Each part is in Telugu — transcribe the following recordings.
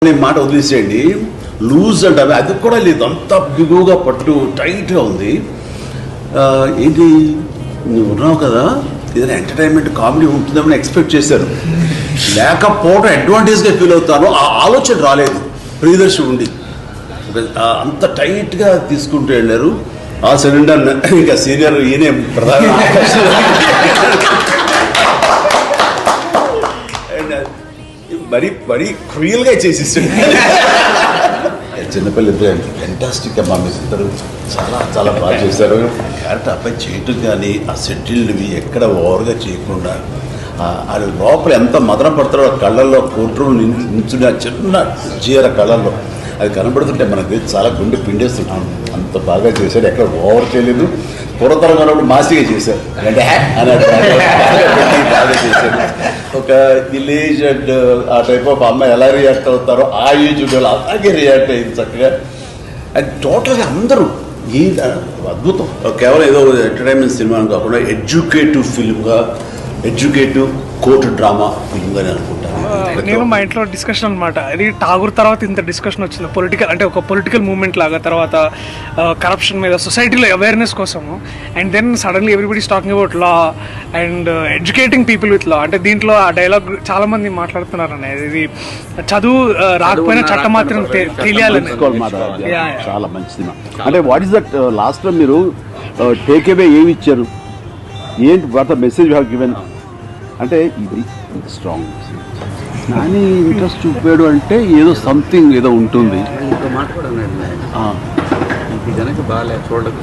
మాట వదిలేసేయండి. లూజ్ అంటే అది కూడా లేదు, అంత బిగువుగా పట్టు టైట్గా ఉంది. ఏంటి నువ్వు ఉన్నావు కదా, ఏదైనా ఎంటర్టైన్మెంట్ కామెడీ ఉంటుందని ఎక్స్పెక్ట్ చేశాను, లేకపోవడం అడ్వాంటేజ్గా ఫీల్ అవుతాను. ఆ ఆలోచన రాలేదు ప్రియదర్శి ఉండి, అంత టైట్గా తీసుకుంటూ వెళ్ళారు. ఆ సిలిండర్ ఇంకా సీనియర్ ఈయనే ప్రధాన మరీ క్రియల్గా చేసేసాడు. చిన్నపిల్లలు ఫెంటాస్టిక్ అమ్మా, మీ ఇద్దరు చాలా చాలా బాగా చేశారు. క్యారెక్టర్ అబ్బాయి చేయటం కానీ ఆ సెటిల్డ్వి ఎక్కడ ఓవర్గా చేయకుండా అది లోపల ఎంత మదన పడతారో కళ్ళల్లో కోర్టులు నించున్న చిన్న జీర కళ్ళల్లో అది కనబడుతుంటే మనకి చాలా గుండె పిండేస్తున్నాం. అంత బాగా చేశాడు, ఎక్కడ ఓవర్ చేయలేదు. పూర్వతరం ఉన్నప్పుడు మాసిగా చేశారు అంటే బాగా చేశారు. ఒక విలేజ్ అండ్ ఆ టైప్ ఆఫ్ అమ్మాయి ఎలా రియాక్ట్ అవుతారో ఆ ఏజ్ వాళ్ళు అలాగే రియాక్ట్ అయింది చక్కగా. అది టోటల్గా అందరూ ఈ అద్భుతం. కేవలం ఏదో ఎంటర్టైన్మెంట్ సినిమా కాకుండా ఎడ్యుకేటివ్ ఫిల్మ్గా, ఎడ్యుకేటివ్ కోర్టు డ్రామా ఫిల్మ్గానే అనుకుంటాను. నేను మా ఇంట్లో డిస్కషన్ అనమాట, ఇది ఠాగూర్ తర్వాత ఇంత డిస్కషన్ వచ్చింది పొలిటికల్, అంటే ఒక పొలిటికల్ మూవ్మెంట్ లాగా, తర్వాత కరప్షన్ మీద సొసైటీలో అవేర్నెస్ కోసము. And then suddenly everybody's talking about law and educating people with law. అంటే దీంట్లో ఆ డైలాగ్ చాలా మంది మాట్లాడుతున్నారు అనేది, ఇది చదువు రాకపోయినా చట్టం మాత్రం తెలియాలని. చాలా మంచి సినిమా. అంటే వాట్ ఈస్ దట్ లాస్ట్ లో మీరు టేక్ అవే ఏమి ఇచ్చారు, ఏంటి what the message have given అంటే ఇది స్ట్రాంగ్. నాని ఇంట్రెస్ట్ చూపాడు అంటే ఏదో సంథింగ్ ఏదో ఉంటుంది. ఇంకో మాట కూడా కనుక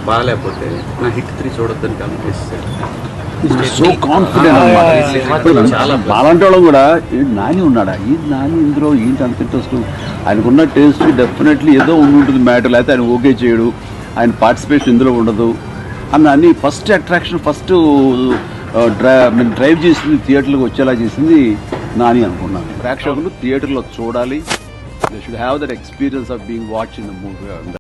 బాగాలేకపోతే నా హిట్ 3 చూడొద్దని కనిపిస్తుంది. సో కాన్ఫిడెంట్ అనమాట. అలాంటి వాళ్ళం కూడా నాని ఉన్నాడా, ఈ నాని ఇందులో ఏంటి అంత ఇంట్రెస్ట్, ఆయనకున్న టేస్ట్ డెఫినెట్లీ ఏదో ఉంటుంది మ్యాటర్, అయితే ఆయన ఓకే చేయడు, ఆయన పార్టిసిపేషన్ ఇందులో ఉండదు అన్న అన్ని ఫస్ట్ అట్రాక్షన్, ఫస్ట్ డ్రైవ్ చేసింది థియేటర్లకు వచ్చేలా చేసింది నాని అనుకున్నాను. ప్రేక్షకులు థియేటర్లో చూడాలి, they should have that experience of being watch in the movie.